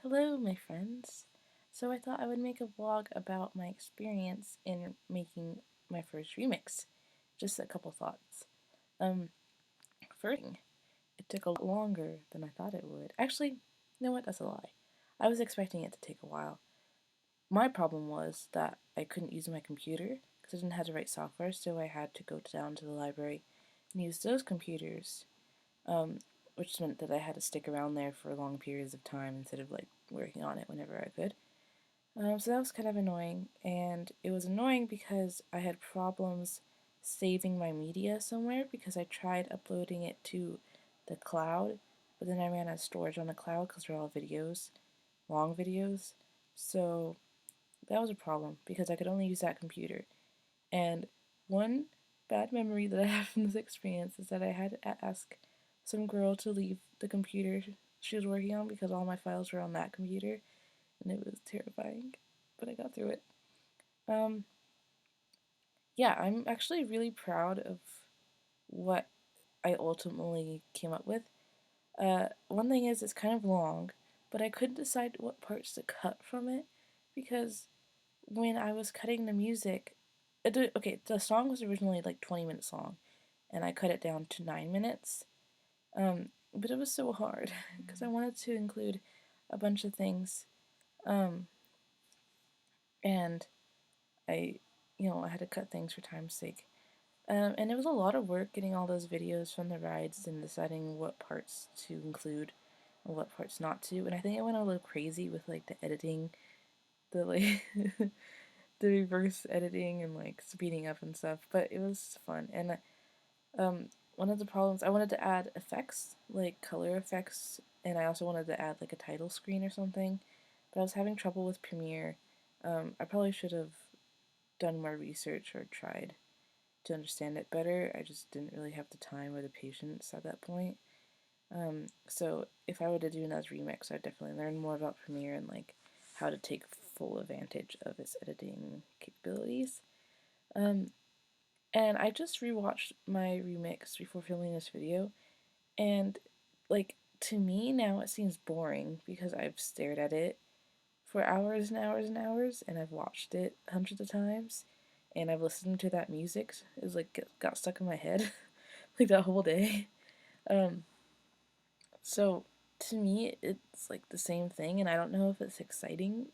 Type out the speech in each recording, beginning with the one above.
Hello, my friends. So I thought I would make a vlog about my experience in making my first remix. Just a couple thoughts. Um, First, it took a lot longer than I thought it would. Actually, you know what? That's a lie. I was expecting it to take a while. My problem was that I couldn't use my computer because I didn't have the right software, so I had to go down to the library and use those computers, um, which meant that I had to stick around there for long periods of time instead of like working on it whenever I could. So that was kind of annoying, and it was annoying because I had problems saving my media somewhere because I tried uploading it to the cloud, but then I ran out of storage on the cloud because they're all videos, long videos. So that was a problem because I could only use that computer. And one bad memory that I have from this experience is that I had to ask some girl to leave the computer she was working on because all my files were on that computer, and it was terrifying, but I got through it. Um, yeah, I'm actually really proud of what I ultimately came up with. One thing is, it's kind of long, but I couldn't decide what parts to cut from it because when I was cutting the music, okay, the song was originally like 20 minutes long, and I cut it down to 9 minutes. But it was so hard because I wanted to include a bunch of things, um, and I had to cut things for time's sake. And it was a lot of work getting all those videos from the rides and deciding what parts to include and what parts not to. And I think I went a little crazy with like the editing, the like the reverse editing and like speeding up and stuff. But it was fun. And one of the problems, I wanted to add effects, like color effects, and I also wanted to add like a title screen or something. But I was having trouble with Premiere. I probably should have done more research or tried to understand it better. I just didn't really have the time or the patience at that point. So if I were to do another remix, I'd definitely learn more about Premiere and like how to take full advantage of its editing capabilities. Um, and I just rewatched my remix before filming this video, and like to me now it seems boring because I've stared at it for hours and hours and hours, and I've watched it hundreds of times, and I've listened to that music. It's like got stuck in my head like that whole day. Um, so to me, it's like the same thing, and I don't know if it's exciting.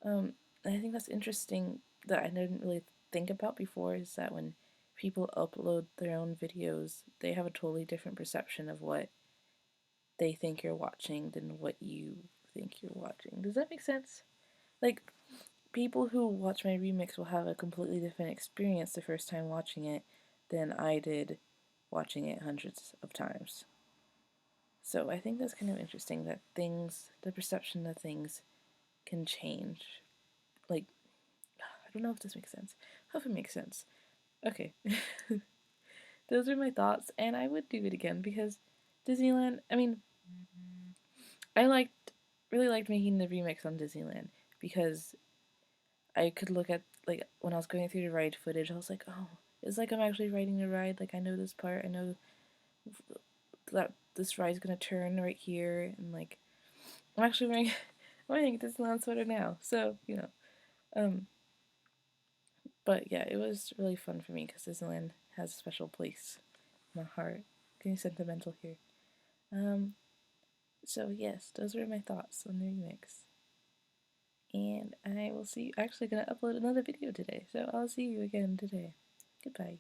And I think that's interesting that I didn't really think about before is that when people upload their own videos, they have a totally different perception of what they think you're watching than what you think you're watching. Does that make sense? Like, people who watch my remix will have a completely different experience the first time watching it than I did watching it hundreds of times. So I think that's kind of interesting that the perception of things can change. Like, I don't know if this makes sense. I hope it makes sense. Okay. Those are my thoughts, and I would do it again because Disneyland, I mean, really liked making the remix on Disneyland because I could look at, like, when I was going through the ride footage, I was like, oh, it's like I'm actually riding the ride. Like, I know this part, I know that this ride's gonna turn right here, and like, I'm actually wearing, I'm wearing a Disneyland sweater now, so, Um, but yeah, it was really fun for me because Disneyland has a special place in my heart. Getting sentimental here. Um, so yes, those were my thoughts on the remix. And I will see you, actually gonna upload another video today, so I'll see you again today. Goodbye.